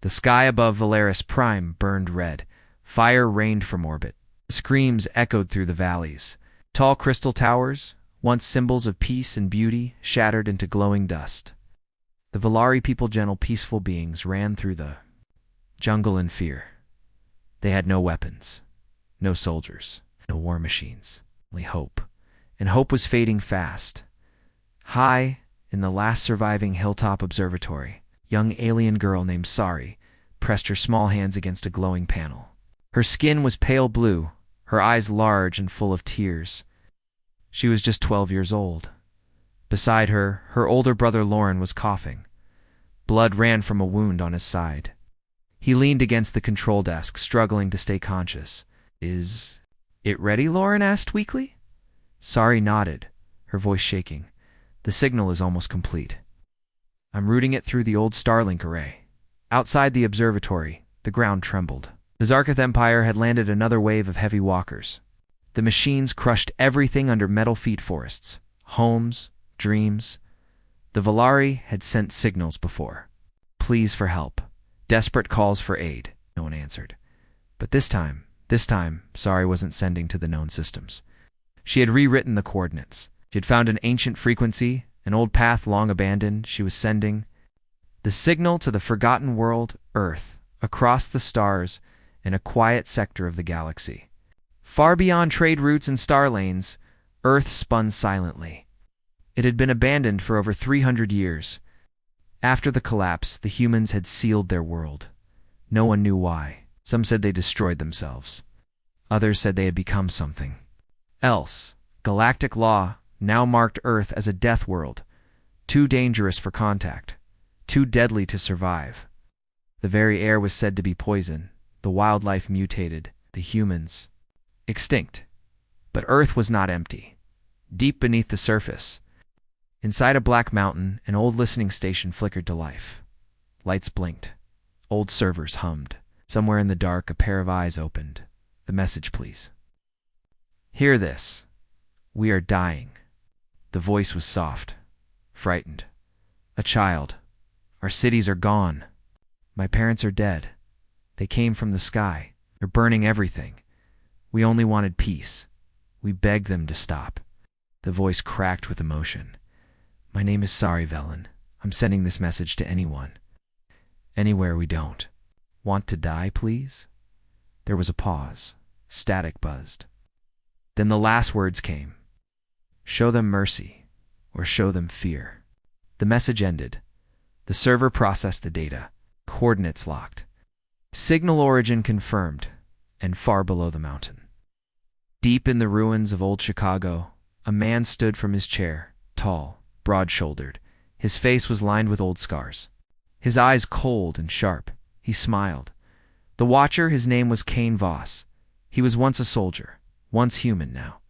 The sky above Valaris Prime burned red. Fire rained from orbit. Screams echoed through the valleys. Tall crystal towers, once symbols of peace and beauty, shattered into glowing dust. The Valari people, gentle, peaceful beings, ran through the jungle in fear. They had no weapons, no soldiers, no war machines, only hope. And hope was fading fast. High in the last surviving hilltop observatory, a young alien girl named Sari pressed her small hands against a glowing panel. Her skin was pale blue, her eyes large and full of tears. She was just 12 years old. Beside her, her older brother Lauren was coughing. Blood ran from a wound on his side. He leaned against the control desk, struggling to stay conscious. "Is it ready?" Lauren asked weakly. Sari nodded, her voice shaking. "The signal is almost complete. I'm routing it through the old Starlink array." Outside the observatory, the ground trembled. The Zarketh Empire had landed another wave of heavy walkers. The machines crushed everything under metal feet forests. Homes, dreams. The Valari had sent signals before. Pleas for help. Desperate calls for aid. No one answered. But this time, Sari wasn't sending to the known systems. She had rewritten the coordinates. She had found an ancient frequency, an old path long abandoned. She was sending the signal to the forgotten world, Earth, across the stars, in a quiet sector of the galaxy. Far beyond trade routes and star lanes, Earth spun silently. It had been abandoned for over 300 years. After the collapse, the humans had sealed their world. No one knew why. Some said they destroyed themselves. Others said they had become something else. Galactic law now marked Earth as a death world, too dangerous for contact, too deadly to survive. The very air was said to be poison, the wildlife mutated, the humans extinct. But Earth was not empty. Deep beneath the surface, inside a black mountain, an old listening station flickered to life. Lights blinked. Old servers hummed. Somewhere in the dark, a pair of eyes opened. The message, please. "Hear this. We are dying." The voice was soft, frightened. "A child. Our cities are gone. My parents are dead. They came from the sky. They're burning everything. We only wanted peace. We begged them to stop." The voice cracked with emotion. "My name is Sari Velen. I'm sending this message to anyone. Anywhere we don't. Want to die, please?" There was a pause. Static buzzed. Then the last words came. "Show them mercy, or show them fear." The message ended. The server processed the data. Coordinates locked. Signal origin confirmed, and far below the mountain. Deep in the ruins of old Chicago, a man stood from his chair, tall, broad-shouldered. His face was lined with old scars. His eyes cold and sharp. He smiled. The watcher, his name was Kane Voss. He was once a soldier, once human now.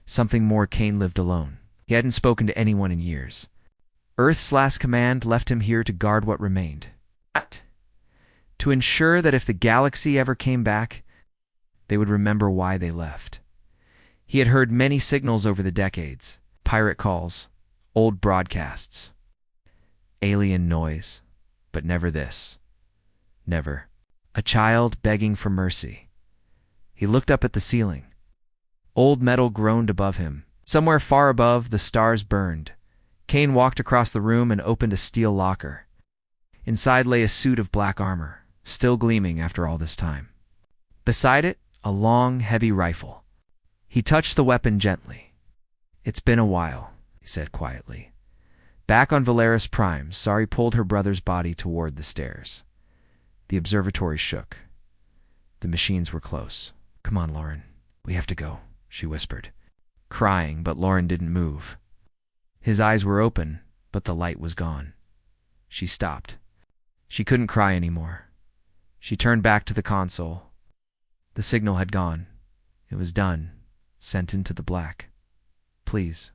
Something more, Kane lived alone. He hadn't spoken to anyone in years. Earth's last command left him here to guard what remained. To ensure that if the galaxy ever came back, they would remember why they left. He had heard many signals over the decades. Pirate calls, old broadcasts, alien noise, but never this. Never. A child begging for mercy. He looked up at the ceiling. Old metal groaned above him. Somewhere far above, the stars burned. Kane walked across the room and opened a steel locker. Inside lay a suit of black armor, still gleaming after all this time. Beside it, a long, heavy rifle. He touched the weapon gently. "It's been a while," he said quietly. Back on Valaris Prime, Sari pulled her brother's body toward the stairs. The observatory shook. The machines were close. "Come on, Lauren. We have to go," she whispered, crying, but Lauren didn't move. His eyes were open, but the light was gone. She stopped. She couldn't cry anymore. She turned back to the console. The signal had gone. It was done, sent into the black. "Please,"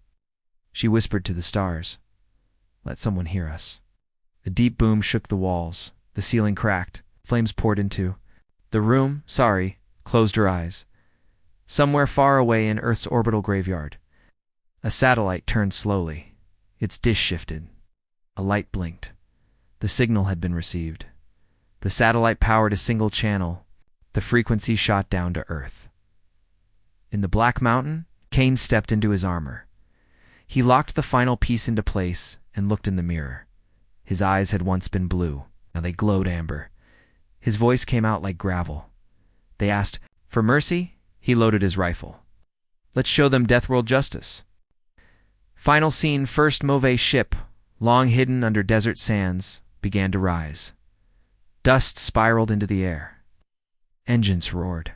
she whispered to the stars. "Let someone hear us." A deep boom shook the walls. The ceiling cracked. Flames poured into the room. Sari closed her eyes. Somewhere far away in Earth's orbital graveyard, a satellite turned slowly. Its dish shifted. A light blinked. The signal had been received. The satellite powered a single channel. The frequency shot down to Earth. In the Black Mountain, Kane stepped into his armor. He locked the final piece into place and looked in the mirror. His eyes had once been blue. Now they glowed amber. His voice came out like gravel. They asked for mercy. He loaded his rifle. Let's show them Deathworld justice. Final scene. First Mauvais ship, long hidden under desert sands, began to rise. Dust spiraled into the air. Engines roared.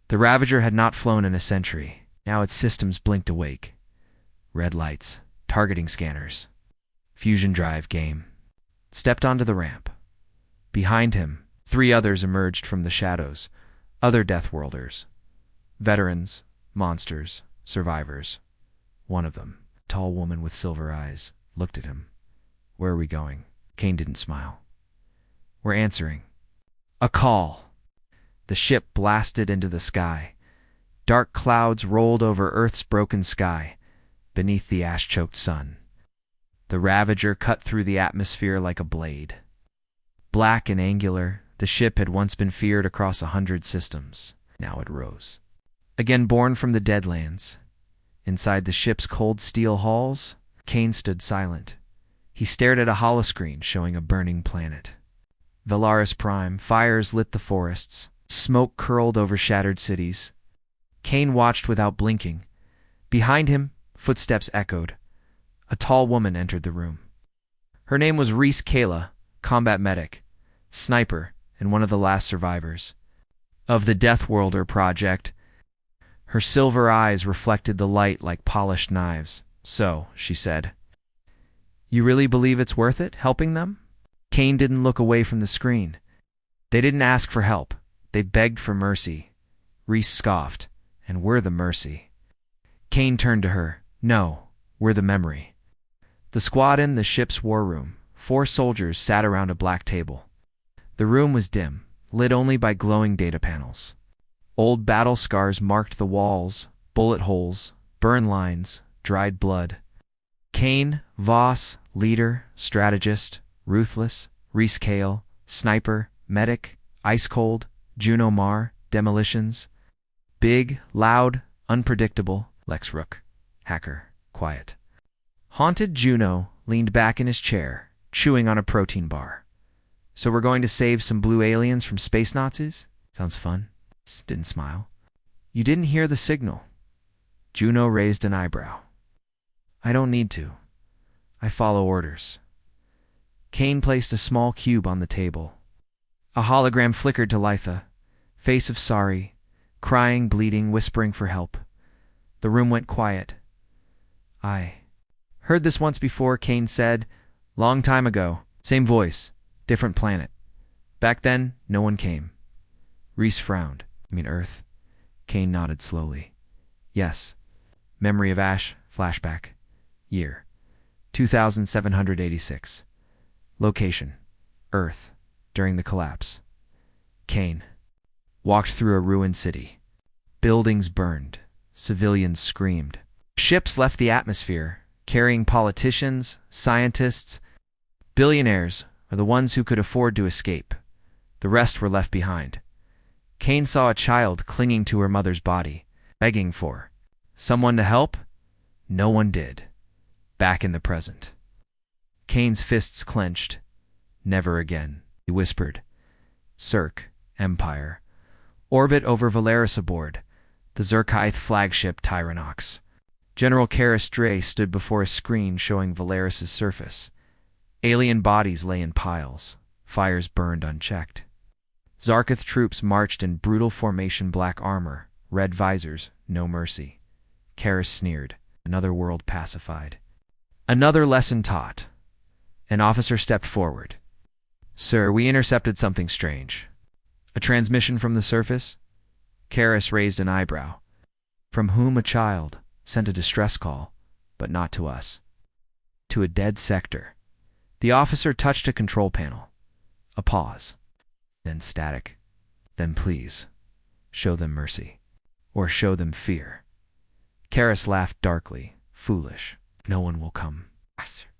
The Ravager had not flown in a century. Now its systems blinked awake. Red lights, targeting scanners. Fusion drive game. Stepped onto the ramp. Behind him, 3 others emerged from the shadows. Other Deathworlders. Veterans, monsters, survivors. One of them, a tall woman with silver eyes, looked at him. Where are we going? Kane didn't smile. We're answering. A call. The ship blasted into the sky. Dark clouds rolled over Earth's broken sky, beneath the ash-choked sun. The Ravager cut through the atmosphere like a blade. Black and angular, the ship had once been feared across 100 systems. Now it rose. Again born from the Deadlands. Inside the ship's cold steel halls, Kane stood silent. He stared at a holoscreen showing a burning planet. Valaris Prime, fires lit the forests. Smoke curled over shattered cities. Kane watched without blinking. Behind him, footsteps echoed. A tall woman entered the room. Her name was Reese Kayla, combat medic, sniper, and one of the last survivors of the Deathworlder project. Her silver eyes reflected the light like polished knives. So, she said, you really believe it's worth it, helping them? Kane didn't look away from the screen. They didn't ask for help. They begged for mercy. Reese scoffed, and we're the mercy. Kane turned to her. No, we're the memory. The squad in the ship's war room. 4 soldiers sat around a black table. The room was dim, lit only by glowing data panels. Old battle scars marked the walls, bullet holes, burn lines, dried blood. Kane, Voss, leader, strategist, ruthless, Reese Kale, sniper, medic, ice cold, Juno Mar, demolitions. Big, loud, unpredictable, Lex Rook, hacker, quiet. Haunted Juno leaned back in his chair, chewing on a protein bar. So we're going to save some blue aliens from space Nazis? Sounds fun. Didn't smile. You didn't hear the signal. Juno raised an eyebrow. I don't need to. I follow orders. Kane placed a small cube on the table. A hologram flickered to Litha. Face of sorry, crying, bleeding, whispering for help. The room went quiet. I heard this once before, Kane said. Long time ago. Same voice. Different planet. Back then, no one came. Reese frowned. You mean Earth? Kane nodded slowly. Yes. Memory of Ash. Flashback. Year. 2786. Location. Earth. During the collapse. Kane walked through a ruined city. Buildings burned. Civilians screamed. Ships left the atmosphere, carrying politicians, scientists. Billionaires are the ones who could afford to escape. The rest were left behind. Kane saw a child clinging to her mother's body, begging for someone to help. No one did. Back in the present. Kane's fists clenched. Never again, he whispered. Cirque, Empire. Orbit over Valaris aboard. The Zerkaith flagship Tyrannox. General Karis Dre stood before a screen showing Valaris' surface. Alien bodies lay in piles. Fires burned unchecked. Zarkith troops marched in brutal formation, black armor, red visors, no mercy. Karis sneered. Another world pacified. Another lesson taught. An officer stepped forward. Sir, we intercepted something strange. A transmission from the surface? Karis raised an eyebrow. From whom a child sent a distress call, but not to us. To a dead sector. The officer touched a control panel. A pause. Then static. Then please, show them mercy. Or show them fear. Karis laughed darkly. Foolish. No one will come.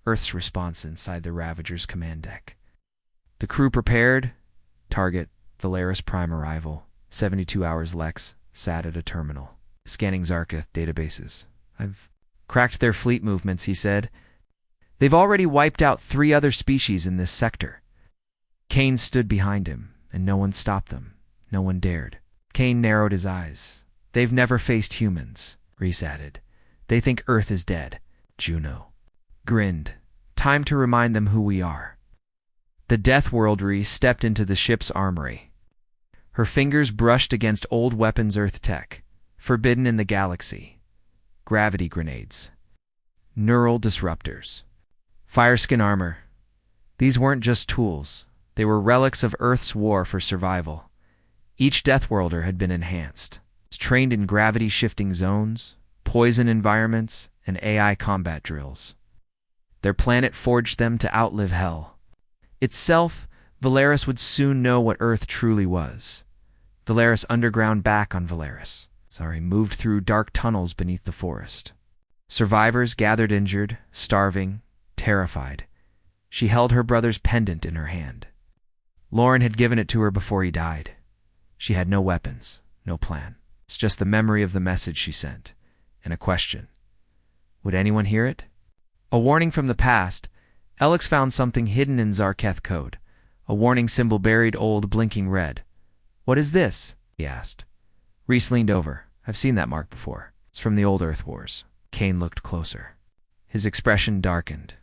Earth's response inside the Ravager's command deck. The crew prepared. Target, Valaris Prime arrival. 72 hours Lex, sat at a terminal. Scanning Zarketh databases. I've cracked their fleet movements, he said. They've already wiped out 3 other species in this sector. Kane stood behind him, and no one stopped them. No one dared. Kane narrowed his eyes. They've never faced humans, Reese added. They think Earth is dead. Juno grinned. Time to remind them who we are. The Deathworlders stepped into the ship's armory. Her fingers brushed against old weapons Earth tech, forbidden in the galaxy. Gravity grenades. Neural disruptors. Fireskin armor. These weren't just tools. They were relics of Earth's war for survival. Each Deathworlder had been enhanced. Trained in gravity-shifting zones, poison environments, and AI combat drills. Their planet forged them to outlive hell. Itself, Valaris would soon know what Earth truly was. Valaris underground back on Valaris. Moved through dark tunnels beneath the forest. Survivors gathered injured, starving, terrified. She held her brother's pendant in her hand. Lauren had given it to her before he died. She had no weapons, no plan. It's just the memory of the message she sent, and a question. Would anyone hear it? A warning from the past. Alex found something hidden in Zarketh code. A warning symbol buried old, blinking red. What is this? He asked. Reese leaned over. I've seen that mark before. It's from the old Earth Wars. Kane looked closer. His expression darkened.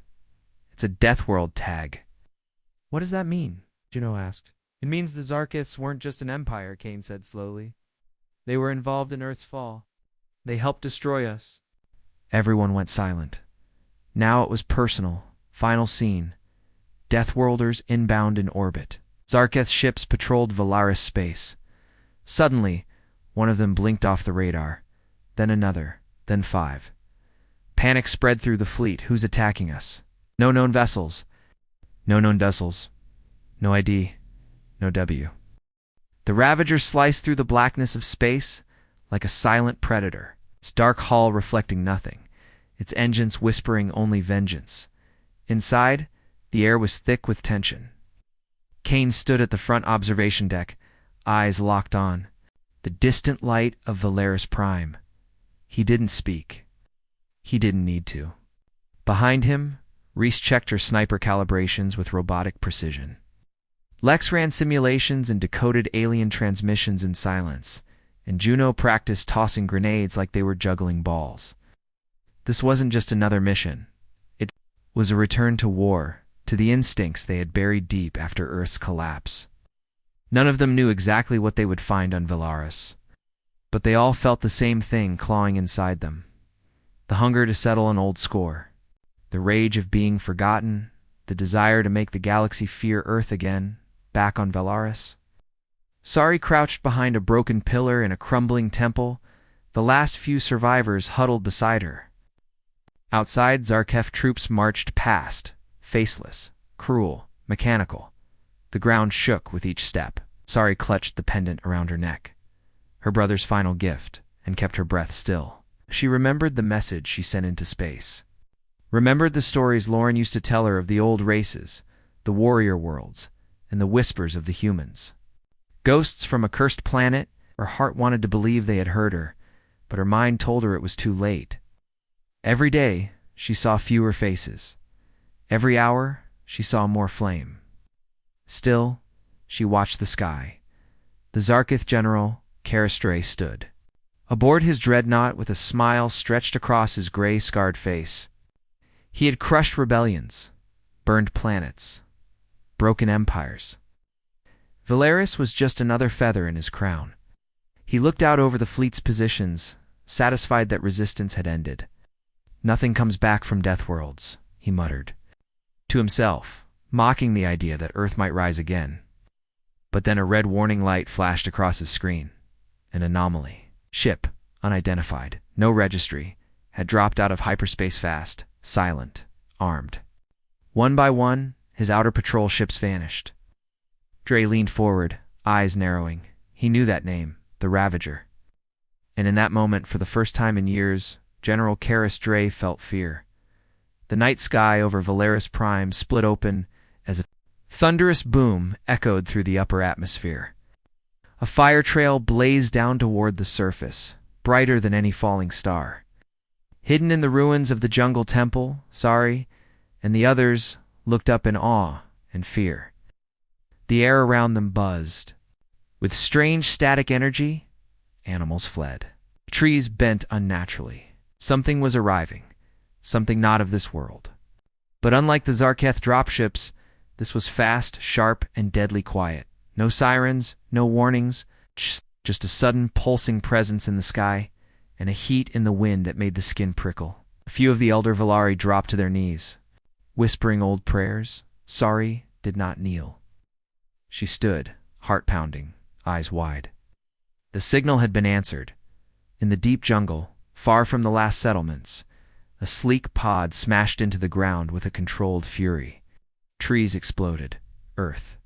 It's a Deathworld tag. What does that mean? Juno asked. It means the Zarkeths weren't just an empire, Kane said slowly. They were involved in Earth's fall. They helped destroy us. Everyone went silent. Now it was personal. Final scene. Deathworlders inbound in orbit. Zarketh ships patrolled Valaris space. Suddenly, one of them blinked off the radar. Then another. Then 5. Panic spread through the fleet. Who's attacking us? No known vessels. No known vessels. No ID. No W. The Ravager sliced through the blackness of space like a silent predator, its dark hull reflecting nothing, its engines whispering only vengeance. Inside, the air was thick with tension. Kane stood at the front observation deck, eyes locked on. The distant light of Valaris Prime. He didn't speak. He didn't need to. Behind him, Reese checked her sniper calibrations with robotic precision. Lex ran simulations and decoded alien transmissions in silence, and Juno practiced tossing grenades like they were juggling balls. This wasn't just another mission. It was a return to war, to the instincts they had buried deep after Earth's collapse. None of them knew exactly what they would find on Valaris, but they all felt the same thing clawing inside them. The hunger to settle an old score, the rage of being forgotten, the desire to make the galaxy fear Earth again, back on Valaris. Sari crouched behind a broken pillar in a crumbling temple, the last few survivors huddled beside her. Outside, Zarketh troops marched past, faceless, cruel, mechanical. The ground shook with each step. Sari clutched the pendant around her neck, her brother's final gift, and kept her breath still. She remembered the message she sent into space. Remembered the stories Lauren used to tell her of the old races, the warrior worlds, and the whispers of the humans. Ghosts from a cursed planet. Her heart wanted to believe they had heard her, but her mind told her it was too late. Every day, she saw fewer faces. Every hour, she saw more flame. Still, she watched the sky. The Zarketh general, Karastray, stood. Aboard his dreadnought with a smile stretched across his gray-scarred face. He had crushed rebellions, burned planets, broken empires. Valaris was just another feather in his crown. He looked out over the fleet's positions, satisfied that resistance had ended. Nothing comes back from Deathworlds, he muttered. To himself, mocking the idea that Earth might rise again. But then a red warning light flashed across his screen. An anomaly. Ship, unidentified, no registry, had dropped out of hyperspace fast, silent, armed. One by one, his outer patrol ships vanished. Dre leaned forward, eyes narrowing. He knew that name, the Ravager. And in that moment, for the first time in years, General Karis Dre felt fear. The night sky over Valaris Prime split open as a Thunderous boom echoed through the upper atmosphere. A fire trail blazed down toward the surface, brighter than any falling star. Hidden in the ruins of the jungle temple, Sari and the others looked up in awe and fear. The air around them buzzed. With strange static energy, animals fled. Trees bent unnaturally. Something was arriving, something not of this world. But unlike the Zarketh dropships, this was fast, sharp, and deadly quiet. No sirens, no warnings, just a sudden pulsing presence in the sky, and a heat in the wind that made the skin prickle. A few of the elder Valari dropped to their knees, whispering old prayers. Sari did not kneel. She stood, heart pounding, eyes wide. The signal had been answered. In the deep jungle, far from the last settlements, a sleek pod smashed into the ground with a controlled fury. Trees exploded. Earth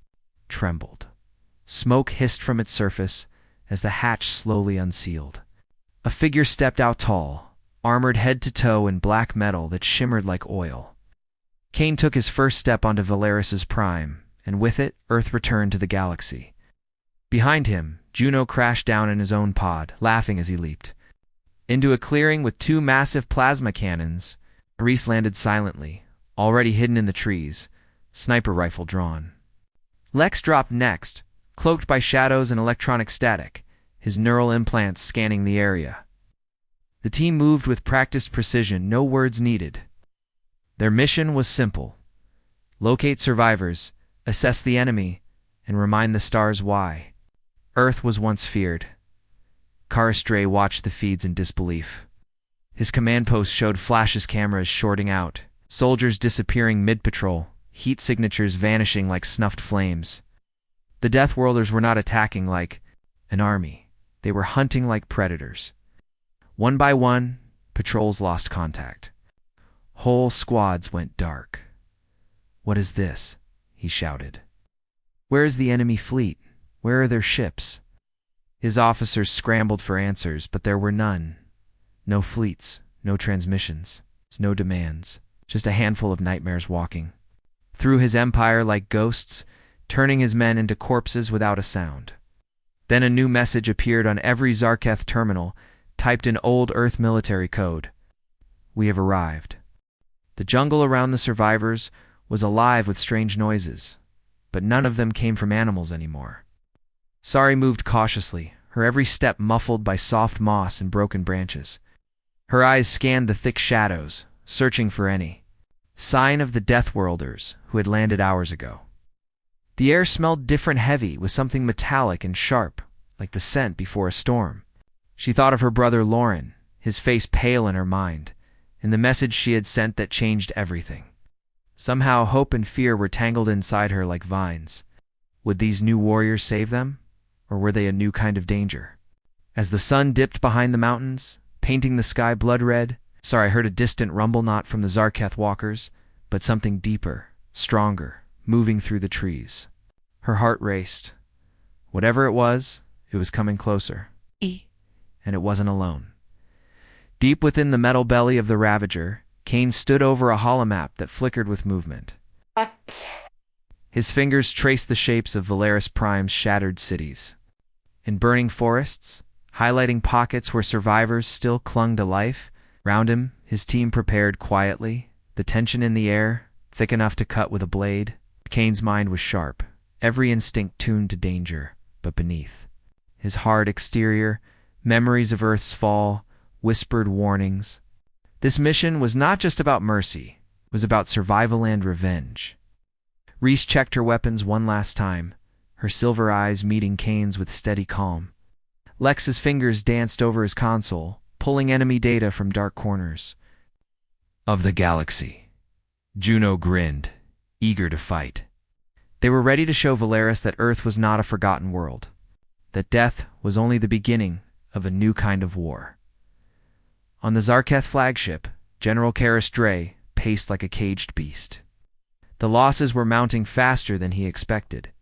trembled. Smoke hissed from its surface as the hatch slowly unsealed. A figure stepped out tall, armored head to toe in black metal that shimmered like oil. Kane took his first step onto Valeris's prime, and with it, Earth returned to the galaxy. Behind him, Juno crashed down in his own pod, laughing as he leaped. Into a clearing with two massive plasma cannons, Reese landed silently, already hidden in the trees, sniper rifle drawn. Lex dropped next, cloaked by shadows and electronic static, his neural implants scanning the area. The team moved with practiced precision, no words needed. Their mission was simple: locate survivors, assess the enemy, and remind the stars why. Earth was once feared. Karastray watched the feeds in disbelief. His command post showed flashes cameras shorting out, soldiers disappearing mid-patrol, heat signatures vanishing like snuffed flames. The Deathworlders were not attacking like an army. They were hunting like predators. One by one, patrols lost contact. Whole squads went dark. "What is this?" he shouted. "Where is the enemy fleet? Where are their ships?" His officers scrambled for answers, but there were none. No fleets, no transmissions, no demands, just a handful of nightmares walking through his empire like ghosts, turning his men into corpses without a sound. Then a new message appeared on every Zarketh terminal, typed in old Earth military code. "We have arrived." The jungle around the survivors was alive with strange noises, but none of them came from animals anymore. Sari moved cautiously, her every step muffled by soft moss and broken branches. Her eyes scanned the thick shadows, searching for any sign of the Deathworlders who had landed hours ago. The air smelled different, heavy, with something metallic and sharp, like the scent before a storm. She thought of her brother Lauren, his face pale in her mind, and the message she had sent that changed everything. Somehow hope and fear were tangled inside her like vines. Would these new warriors save them? Or were they a new kind of danger? As the sun dipped behind the mountains, painting the sky blood red, Sari heard a distant rumble, not from the Zarketh walkers, but something deeper, stronger, moving through the trees. Her heart raced. Whatever it was coming closer. And it wasn't alone. Deep within the metal belly of the Ravager, Kane stood over a holomap that flickered with movement. What? His fingers traced the shapes of Valeris Prime's shattered cities. In burning forests, highlighting pockets where survivors still clung to life, round him, his team prepared quietly, the tension in the air, thick enough to cut with a blade. Kane's mind was sharp, every instinct tuned to danger, but beneath his hard exterior, memories of Earth's fall, whispered warnings. This mission was not just about mercy, it was about survival and revenge. Reese checked her weapons one last time, her silver eyes meeting Kane's with steady calm. Lex's fingers danced over his console, pulling enemy data from dark corners of the galaxy. Juno grinned, eager to fight. They were ready to show Valeris that Earth was not a forgotten world, that death was only the beginning of a new kind of war. On the Zarketh flagship, General Karis Dre paced like a caged beast. The losses were mounting faster than he expected.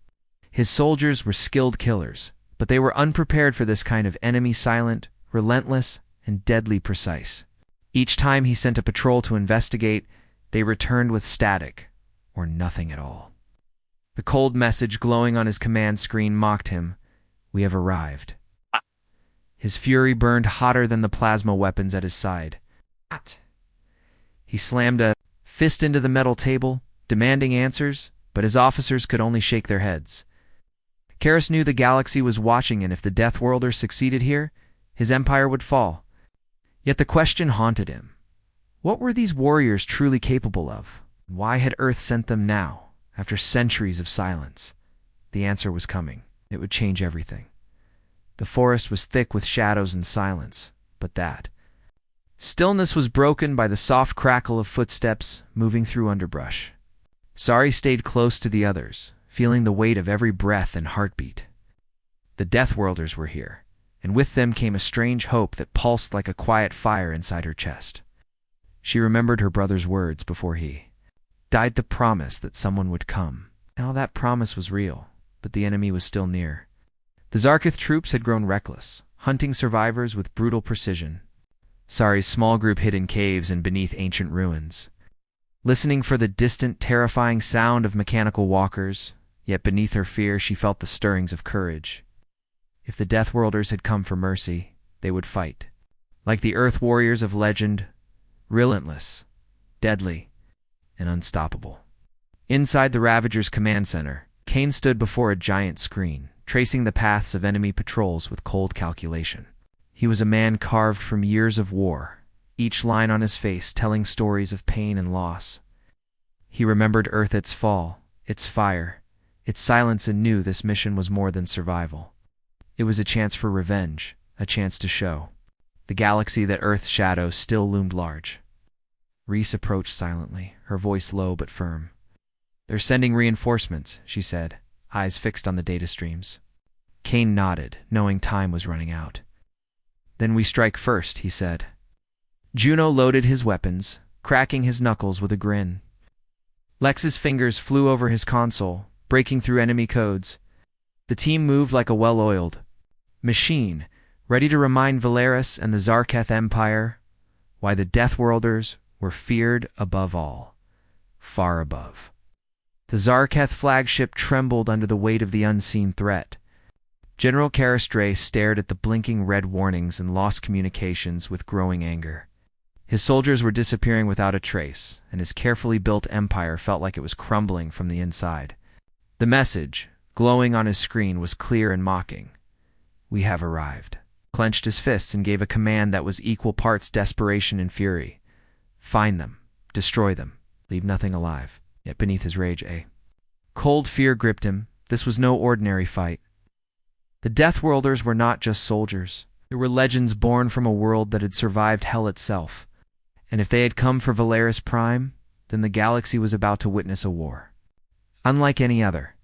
His soldiers were skilled killers, but they were unprepared for this kind of enemy, silent, relentless, and deadly precise. Each time he sent a patrol to investigate, they returned with static, or nothing at all. The cold message glowing on his command screen mocked him. "We have arrived." His fury burned hotter than the plasma weapons at his side. He slammed a fist into the metal table, demanding answers, but his officers could only shake their heads. Karras knew the galaxy was watching, and if the Deathworlders succeeded here, his empire would fall. Yet the question haunted him. What were these warriors truly capable of? Why had Earth sent them now, after centuries of silence? The answer was coming. It would change everything. The forest was thick with shadows and silence, but that stillness was broken by the soft crackle of footsteps moving through underbrush. Sari stayed close to the others, feeling the weight of every breath and heartbeat. The Deathworlders were here, and with them came a strange hope that pulsed like a quiet fire inside her chest. She remembered her brother's words before he died, the promise that someone would come. Now that promise was real, but the enemy was still near. The Zarkith troops had grown reckless, hunting survivors with brutal precision. Sari's small group hid in caves and beneath ancient ruins, listening for the distant, terrifying sound of mechanical walkers, yet beneath her fear she felt the stirrings of courage. If the Deathworlders had come for mercy, they would fight. Like the Earth warriors of legend, relentless, deadly, and unstoppable. Inside the Ravagers' command center, Kane stood before a giant screen, tracing the paths of enemy patrols with cold calculation. He was a man carved from years of war, each line on his face telling stories of pain and loss. He remembered Earth, its fall, its fire, its silence, and knew this mission was more than survival. It was a chance for revenge, a chance to show the galaxy that Earth's shadows still loomed large. Reese approached silently, her voice low but firm. "They're sending reinforcements," she said, eyes fixed on the data streams. Kane nodded, knowing time was running out. "Then we strike first," he said. Juno loaded his weapons, cracking his knuckles with a grin. Lex's fingers flew over his console, breaking through enemy codes. The team moved like a well-oiled machine, ready to remind Valeris and the Zarketh Empire why the Deathworlders were feared above all, far above. The Zarketh flagship trembled under the weight of the unseen threat. General Karras stared at the blinking red warnings and lost communications with growing anger. His soldiers were disappearing without a trace, and his carefully built empire felt like it was crumbling from the inside. The message, glowing on his screen, was clear and mocking. "We have arrived." Clenched his fists and gave a command that was equal parts desperation and fury. "Find them, destroy them, leave nothing alive." Yet beneath his rage, a cold fear gripped him. This was no ordinary fight. The Deathworlders were not just soldiers. They were legends born from a world that had survived hell itself. And if they had come for Valeris Prime, then the galaxy was about to witness a war unlike any other.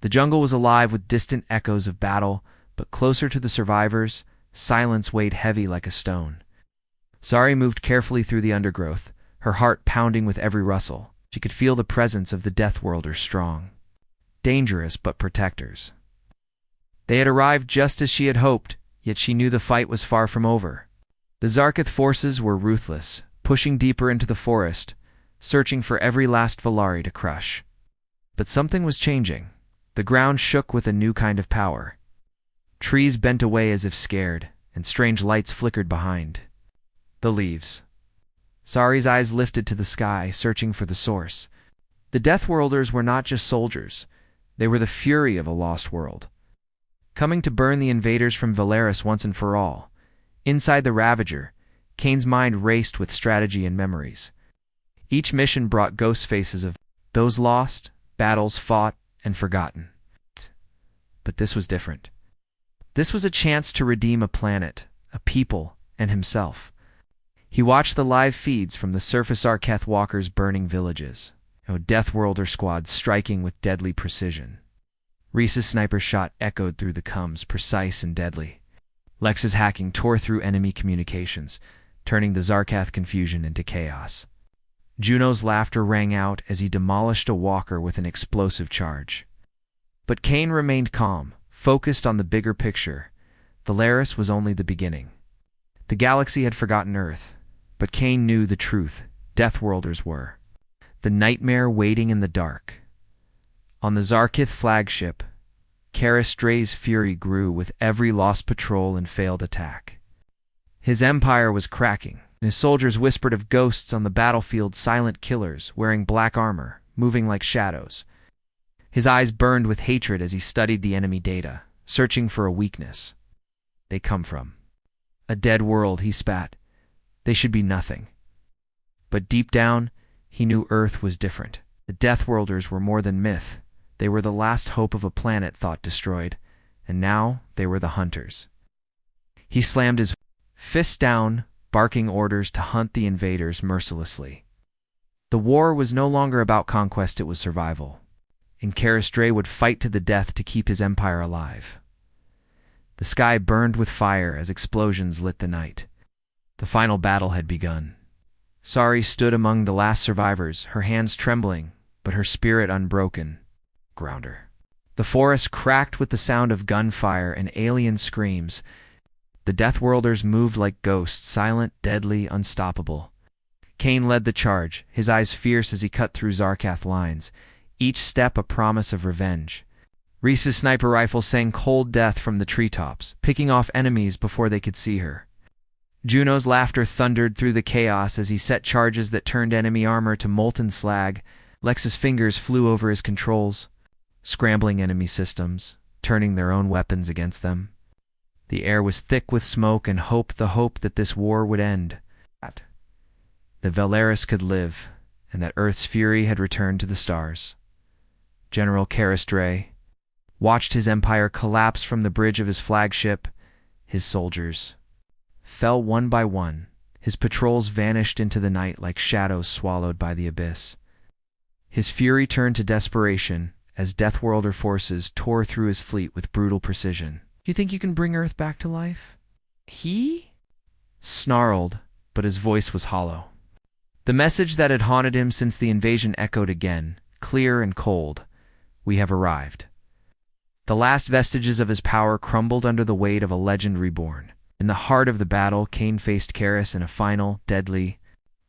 The jungle was alive with distant echoes of battle, but closer to the survivors, silence weighed heavy like a stone. Sari moved carefully through the undergrowth, her heart pounding with every rustle. She could feel the presence of the Deathworlders strong, dangerous but protectors. They had arrived just as she had hoped, yet she knew the fight was far from over. The Zarketh forces were ruthless, pushing deeper into the forest, searching for every last Valari to crush. But something was changing. The ground shook with a new kind of power. Trees bent away as if scared, and strange lights flickered behind the leaves. Sari's eyes lifted to the sky, searching for the source. The Deathworlders were not just soldiers. They were the fury of a lost world, coming to burn the invaders from Valeris once and for all. Inside the Ravager, Kane's mind raced with strategy and memories. Each mission brought ghost faces of those lost, battles fought, and forgotten. But this was different. This was a chance to redeem a planet, a people, and himself. He watched the live feeds from the surface Arketh walkers burning villages, Deathworlder squads striking with deadly precision. Reese's sniper shot echoed through the cums, precise and deadly. Lex's hacking tore through enemy communications, turning the Zarketh confusion into chaos. Juno's laughter rang out as he demolished a walker with an explosive charge. But Kane remained calm, focused on the bigger picture. Valeris was only the beginning. The galaxy had forgotten Earth, but Kane knew the truth. Deathworlders were the nightmare waiting in the dark. On the Zarkith flagship, Karis Dray's fury grew with every lost patrol and failed attack. His empire was cracking, and his soldiers whispered of ghosts on the battlefield, silent killers wearing black armor, moving like shadows. His eyes burned with hatred as he studied the enemy data, searching for a weakness. They come from a dead world, he spat. They should be nothing. But deep down, he knew Earth was different. The Deathworlders were more than myth. They were the last hope of a planet thought destroyed, and now they were the hunters. He slammed his fist down, barking orders to hunt the invaders mercilessly. The war was no longer about conquest, it was survival, and Karis Dray would fight to the death to keep his empire alive. The sky burned with fire as explosions lit the night. The final battle had begun. Sari stood among the last survivors, her hands trembling, but her spirit unbroken. Grounder. The forest cracked with the sound of gunfire and alien screams. The Deathworlders moved like ghosts, silent, deadly, unstoppable. Kane led the charge, his eyes fierce as he cut through Zarkath lines, each step a promise of revenge. Reese's sniper rifle sang cold death from the treetops, picking off enemies before they could see her. Juno's laughter thundered through the chaos as he set charges that turned enemy armor to molten slag. Lex's fingers flew over his controls, scrambling enemy systems, turning their own weapons against them. The air was thick with smoke and hope, the hope that this war would end. That Valeris could live, and that Earth's fury had returned to the stars. General Karis Dray watched his empire collapse from the bridge of his flagship. His soldiers fell one by one. His patrols vanished into the night like shadows swallowed by the abyss. His fury turned to desperation as Deathworlder forces tore through his fleet with brutal precision. "You think you can bring Earth back to life?" He snarled, but his voice was hollow. The message that had haunted him since the invasion echoed again, clear and cold. "We have arrived." The last vestiges of his power crumbled under the weight of a legend reborn. In the heart of the battle, Kane faced Karis in a final, deadly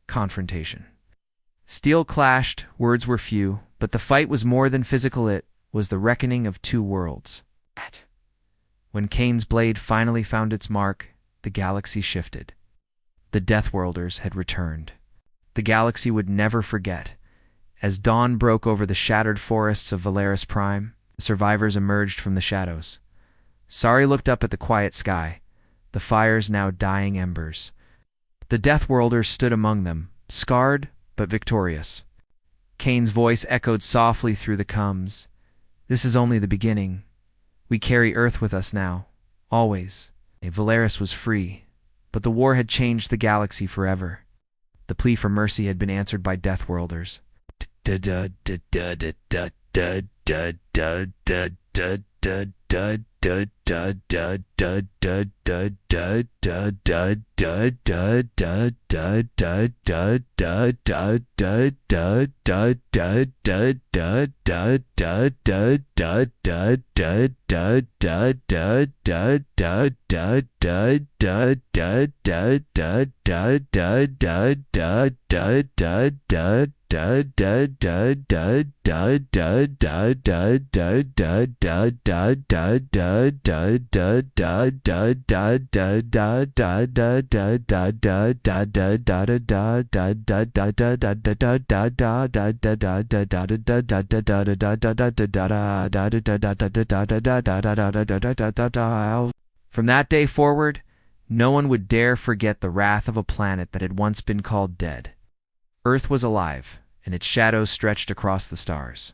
confrontation. Steel clashed, words were few, but the fight was more than physical. It was the reckoning of two worlds. When Kane's blade finally found its mark, the galaxy shifted. The Deathworlders had returned. The galaxy would never forget. As dawn broke over the shattered forests of Valeris Prime, the survivors emerged from the shadows. Sari looked up at the quiet sky, the fire's now dying embers. The Deathworlders stood among them, scarred but victorious. Kane's voice echoed softly through the combs. "This is only the beginning. We carry Earth with us now, always." Valeris was free, but the war had changed the galaxy forever. The plea for mercy had been answered by Deathworlders. From that day forward, no one would dare forget the wrath of a planet that had once been called dead. Earth was alive, and its shadows stretched across the stars.